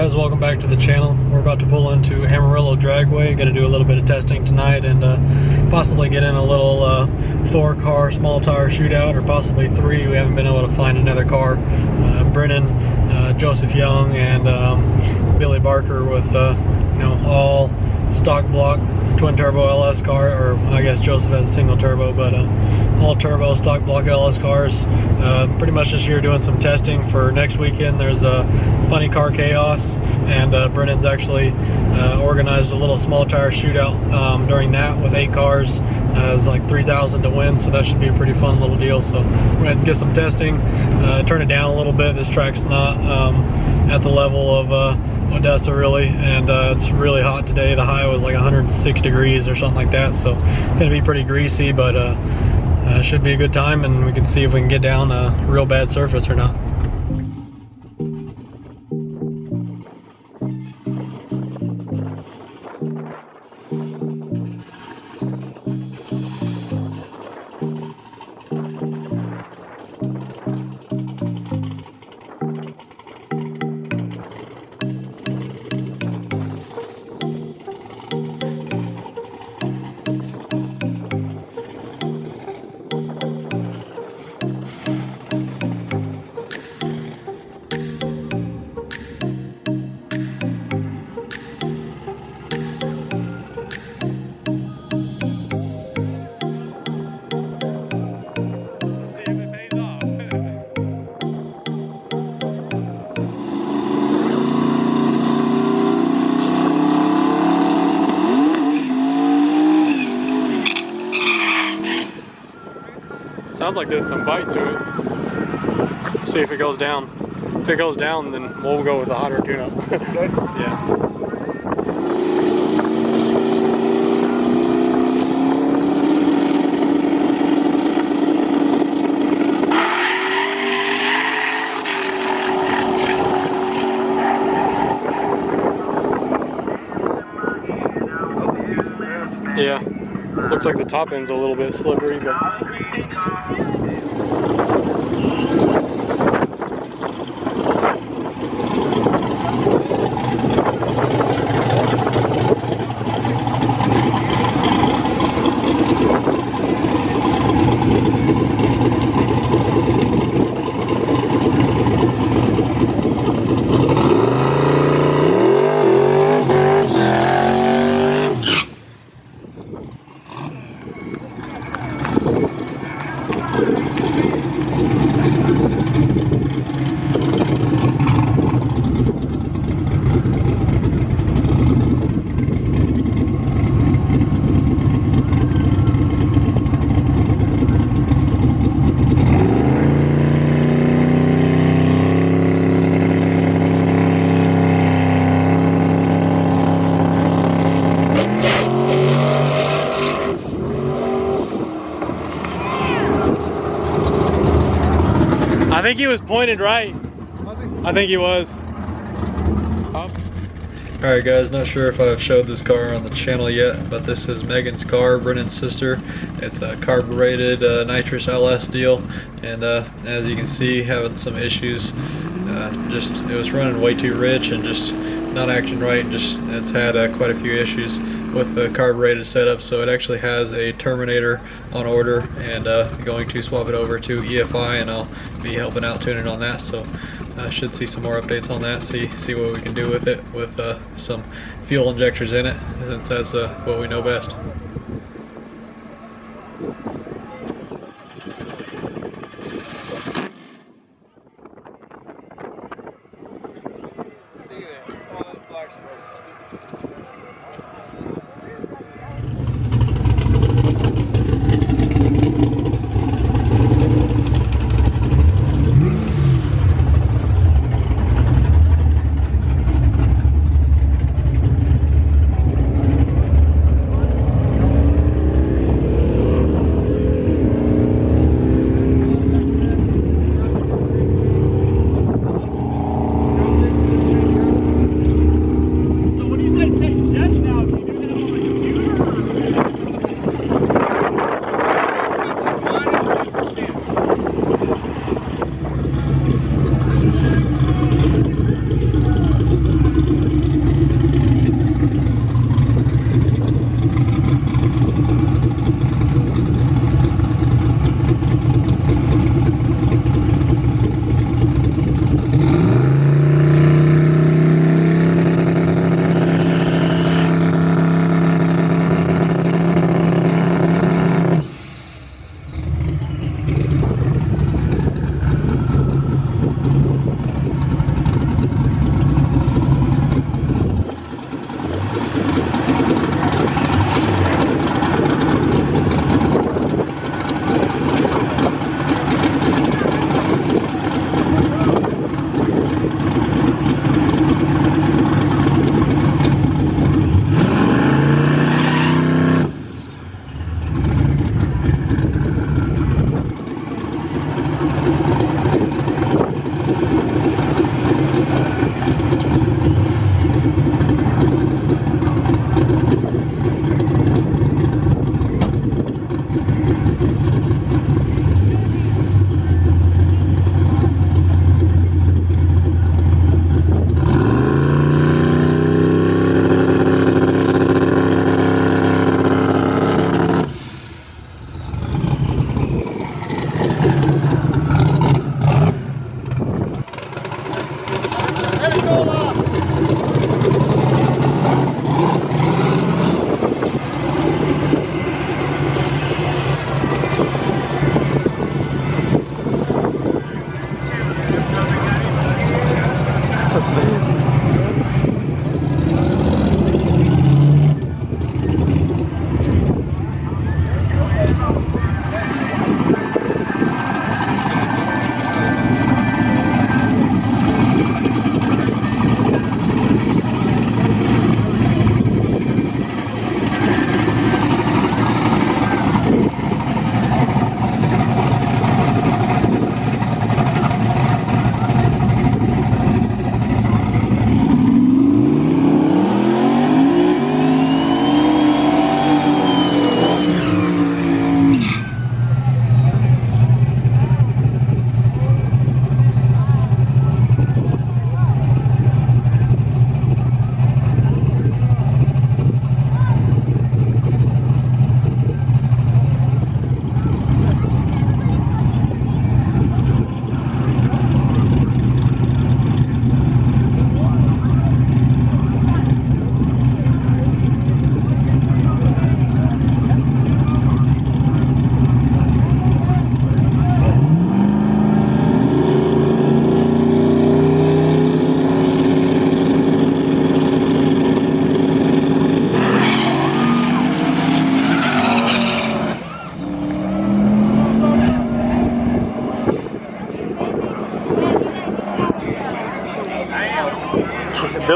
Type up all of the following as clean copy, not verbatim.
guys, welcome back to the channel. We're about to pull into Amarillo Dragway. Going to do a little bit of testing tonight and possibly get in a little 4-car small tire shootout, or possibly 3. We haven't been able to find another car. Brennan, Joseph Young, and Billy Barker with all stock block twin turbo LS car, or I guess Joseph has a single turbo, but all turbo stock block LS cars. Pretty much this year doing some testing for next weekend. There's a Funny Car Chaos, and Brennan's actually organized a little small tire shootout during that with 8 cars. It's like 3,000 to win, so that should be a pretty fun little deal. So we're going to get some testing, turn it down a little bit. This track's not at the level of Odessa really, and it's really hot today. The high was like 106 degrees or something like that, so it's gonna be pretty greasy, but should be a good time, and we can see if we can get down a real bad surface or not. Sounds like there's some bite to it. See if it goes down. If it goes down, then we'll go with a hotter tune-up. Okay. Yeah. Yeah. Looks like the top end's a little bit slippery, but I think he was pointed right. I think he was. Alright guys, not sure if I've showed this car on the channel yet, but this is Megan's car, Brennan's sister. It's a carbureted Nitrous LS deal, and as you can see, having some issues. It was running way too rich and just not acting right, and it's had quite a few issues with the carbureted setup. So it actually has a Terminator on order, and going to swap it over to EFI, and I'll be helping out tuning on that. So should see some more updates on that, see what we can do with it, with some fuel injectors in it, since that's what we know best.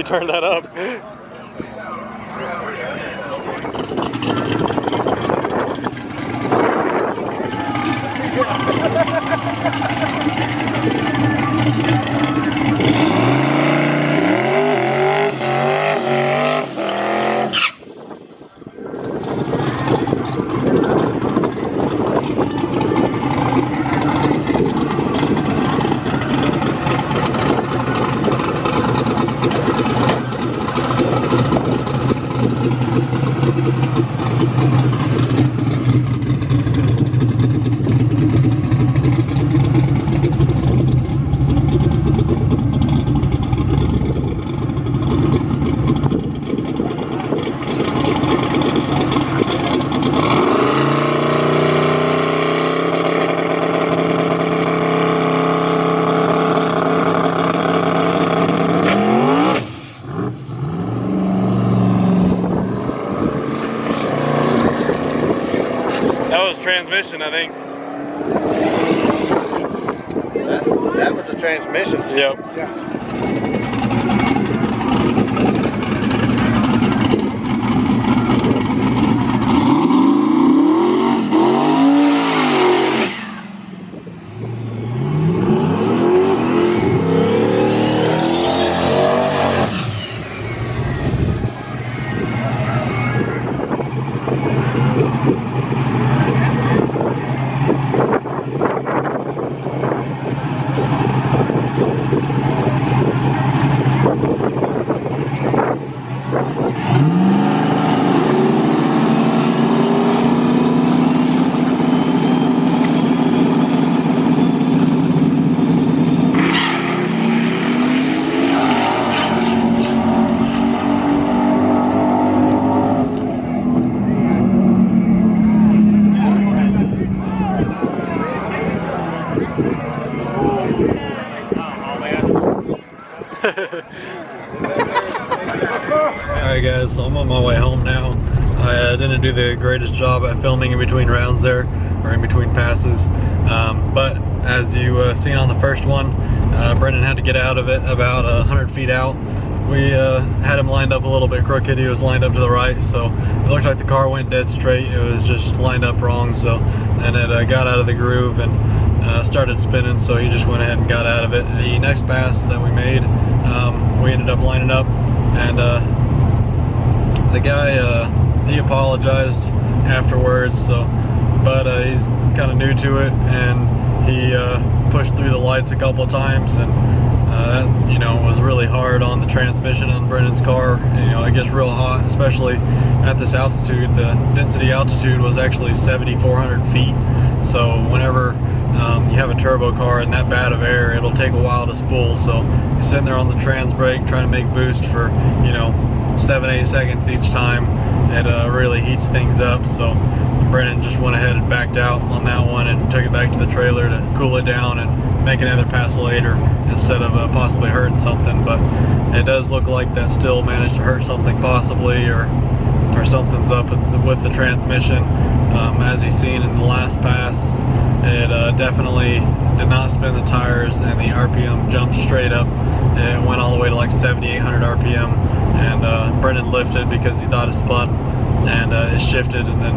really turned that up. Transmission, I think. That was the transmission. Yep. Yeah. Alright guys, so I'm on my way home now. I didn't do the greatest job at filming in between rounds there, or in between passes, but as you seen on the first one, Brendan had to get out of it about 100 feet out. We had him lined up a little bit crooked. He was lined up to the right, so it looked like the car went dead straight. It was just lined up wrong, so and it got out of the groove and started spinning, so he just went ahead and got out of it. The next pass that we made, we ended up lining up, and the guy, he apologized afterwards, so, but he's kind of new to it, and he pushed through the lights a couple of times, and that, you know, was really hard on the transmission on Brendan's car. And, you know, it gets real hot, especially at this altitude. The density altitude was actually 7,400 feet, so whenever you have a turbo car and that bad of air, it'll take a while to spool. So you're sitting there on the trans brake trying to make boost for, you know, 7-8 seconds each time. It really heats things up. So Brendan just went ahead and backed out on that one and took it back to the trailer to cool it down and make another pass later instead of possibly hurting something. But it does look like that still managed to hurt something possibly, or something's up with the transmission. As you've seen in the last pass, it definitely did not spin the tires, and the RPM jumped straight up. It went all the way to like 7,800 RPM, and Brendan lifted because he thought it spun, and it shifted, and then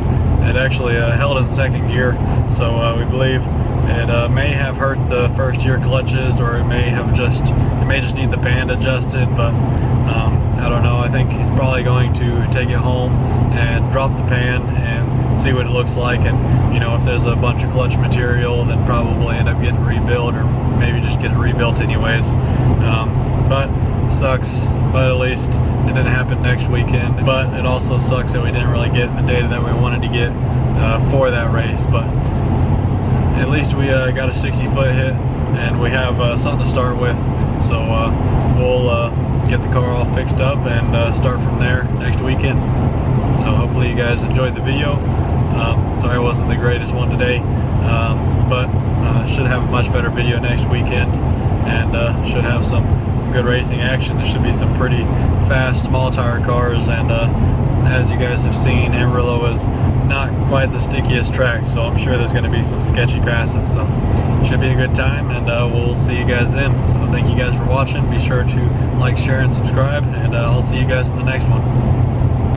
it actually held in second gear. So we believe it may have hurt the first gear clutches, or it may just need the band adjusted, but I don't know. I think he's probably going to take it home and drop the pan and see what it looks like, and you know, if there's a bunch of clutch material, then probably end up getting rebuilt, or maybe just get it rebuilt anyways. But it sucks, but at least it didn't happen next weekend. But it also sucks that we didn't really get the data that we wanted to get for that race, but at least we got a 60-foot hit, and we have something to start with. So we'll get the car all fixed up and start from there next weekend. So hopefully you guys enjoyed the video. Sorry it wasn't the greatest one today, but should have a much better video next weekend, and should have some good racing action. There should be some pretty fast small tire cars, and as you guys have seen, Amarillo is not quite the stickiest track, so I'm sure there's going to be some sketchy passes. So should be a good time, and we'll see you guys then. So thank you guys for watching. Be sure to like, share, and subscribe, and I'll see you guys in the next one.